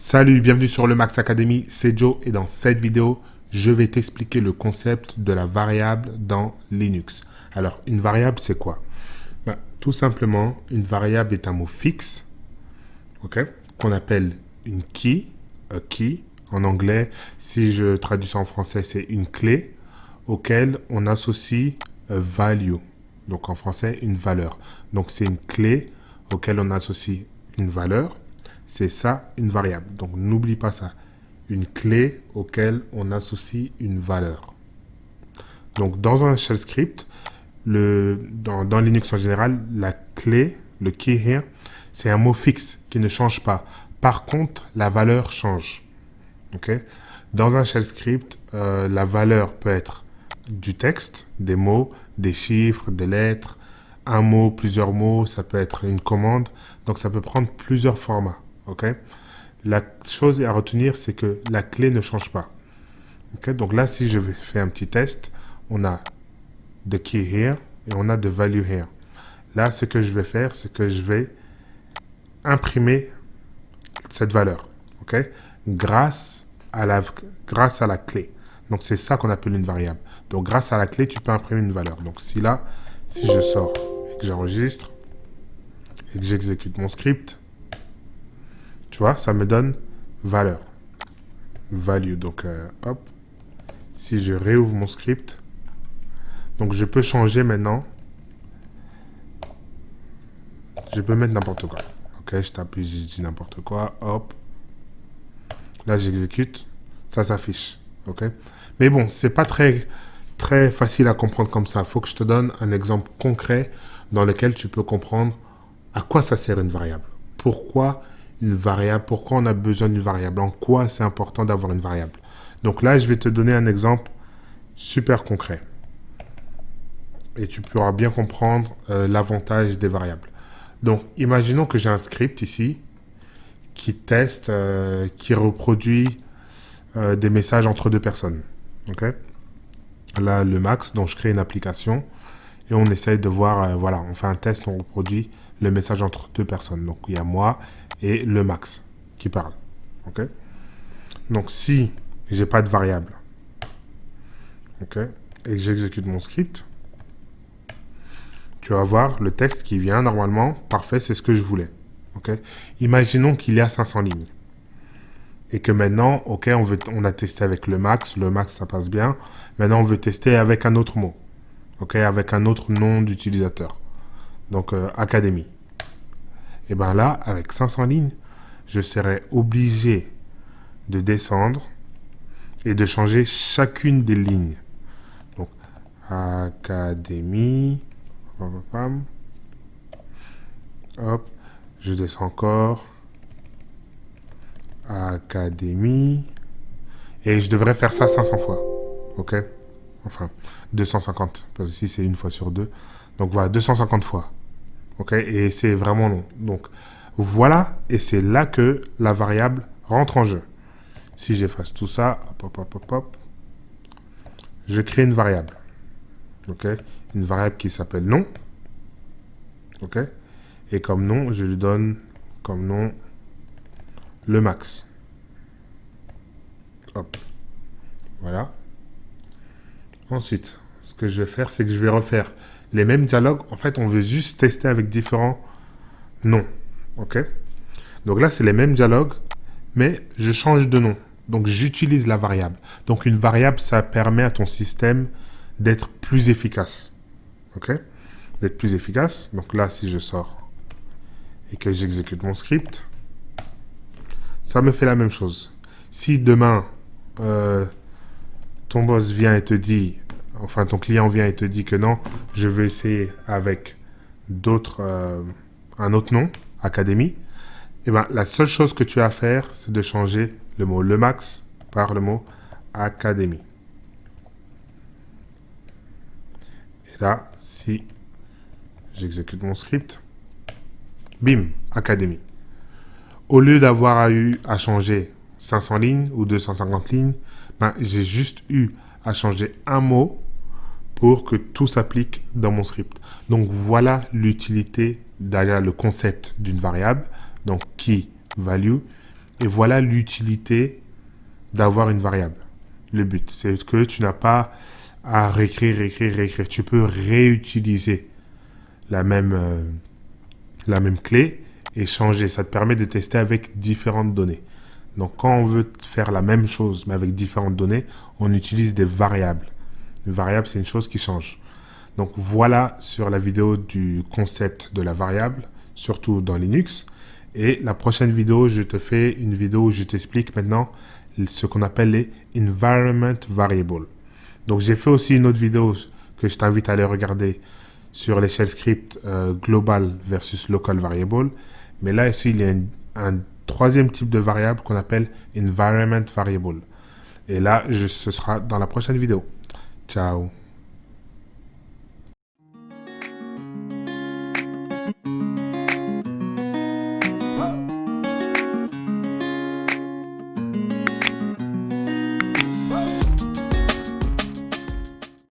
Salut, bienvenue sur le Max Academy, c'est Joe et dans cette vidéo, je vais t'expliquer le concept de la variable dans Linux. Alors, une variable, c'est quoi? Tout simplement, une variable est un mot fixe, qu'on appelle une key, a key. En anglais, si je traduis ça en français, c'est une clé auquel on associe a value. Donc en français, une valeur. Donc c'est une clé auquel on associe une valeur. C'est ça, une variable. Donc, n'oublie pas ça. Une clé auquel on associe une valeur. Donc, dans un shell script, dans Linux en général, la clé, le key here, c'est un mot fixe qui ne change pas. Par contre, la valeur change. Dans un shell script, la valeur peut être du texte, des mots, des chiffres, des lettres, un mot, plusieurs mots, ça peut être une commande. Donc, ça peut prendre plusieurs formats. La chose à retenir, c'est que la clé ne change pas. Donc là, si je fais un petit test, on a the key here et on a the value here. Là, ce que je vais faire, c'est que je vais imprimer cette valeur, grâce à la clé. Donc c'est ça qu'on appelle une variable. Donc grâce à la clé, tu peux imprimer une valeur. Donc si je sors et que j'enregistre et que j'exécute mon script, tu vois, ça me donne valeur. Value. Donc, hop. Si je réouvre mon script, donc je peux changer maintenant. Je peux mettre n'importe quoi. Je tape et je dis n'importe quoi. Hop. Là, j'exécute. Ça s'affiche. Mais bon, c'est pas très facile à comprendre comme ça. Il faut que je te donne un exemple concret dans lequel tu peux comprendre à quoi ça sert une variable. Pourquoi une variable, pourquoi on a besoin d'une variable, en quoi c'est important d'avoir une variable. Donc là, je vais te donner un exemple super concret. Et tu pourras bien comprendre l'avantage des variables. Donc, imaginons que j'ai un script ici qui teste, qui reproduit des messages entre deux personnes. Là, le max, donc je crée une application et on essaye de voir, on fait un test, on reproduit le message entre deux personnes. Donc, il y a moi et le max qui parle. Donc, si j'ai pas de variable, et que j'exécute mon script, tu vas voir le texte qui vient normalement. Parfait, c'est ce que je voulais. Imaginons qu'il y a 500 lignes. Et que maintenant, on a testé avec le max, ça passe bien. Maintenant, on veut tester avec un autre mot. Avec un autre nom d'utilisateur. Donc, Academy. Et bien là, avec 500 lignes, je serai obligé de descendre et de changer chacune des lignes. Donc, Academy. Hop, je descends encore. Academy. Et je devrais faire ça 500 fois. Enfin, 250. Parce que ici, c'est une fois sur deux. Donc voilà, 250 fois. Et c'est vraiment long. Donc voilà, et c'est là que la variable rentre en jeu. Si j'efface tout ça, hop, je crée une variable. Une variable qui s'appelle nom. Et comme nom, je lui donne comme nom le max. Hop. Voilà. Ensuite, ce que je vais faire, c'est que je vais refaire les mêmes dialogues. En fait, on veut juste tester avec différents noms. Donc là, c'est les mêmes dialogues, mais je change de nom. Donc, j'utilise la variable. Donc, une variable, ça permet à ton système d'être plus efficace. D'être plus efficace. Donc là, si je sors et que j'exécute mon script, ça me fait la même chose. Si demain, ton boss vient et te dit, enfin ton client vient et te dit que non, je veux essayer avec un autre nom, Academy, et ben la seule chose que tu as à faire, c'est de changer le mot le max par le mot Academy. Et là, si j'exécute mon script, bim, Academy. Au lieu d'avoir eu à changer 500 lignes ou 250 lignes, j'ai juste eu à changer un mot pour que tout s'applique dans mon script. Donc voilà l'utilité derrière le concept d'une variable, donc key value, Et voilà l'utilité d'avoir une variable. Le but, c'est que tu n'as pas à réécrire. Tu peux réutiliser la même clé et changer. Ça te permet de tester avec différentes données. Donc, quand on veut faire la même chose, mais avec différentes données, on utilise des variables. Une variable, c'est une chose qui change. Donc, voilà sur la vidéo du concept de la variable, surtout dans Linux. Et la prochaine vidéo, je te fais une vidéo où je t'explique maintenant ce qu'on appelle les environment variables. Donc, j'ai fait aussi une autre vidéo que je t'invite à aller regarder sur les shell scripts global versus local variable. Mais là, ici, il y a un troisième type de variable qu'on appelle environment variable. Et là, ce sera dans la prochaine vidéo. Ciao.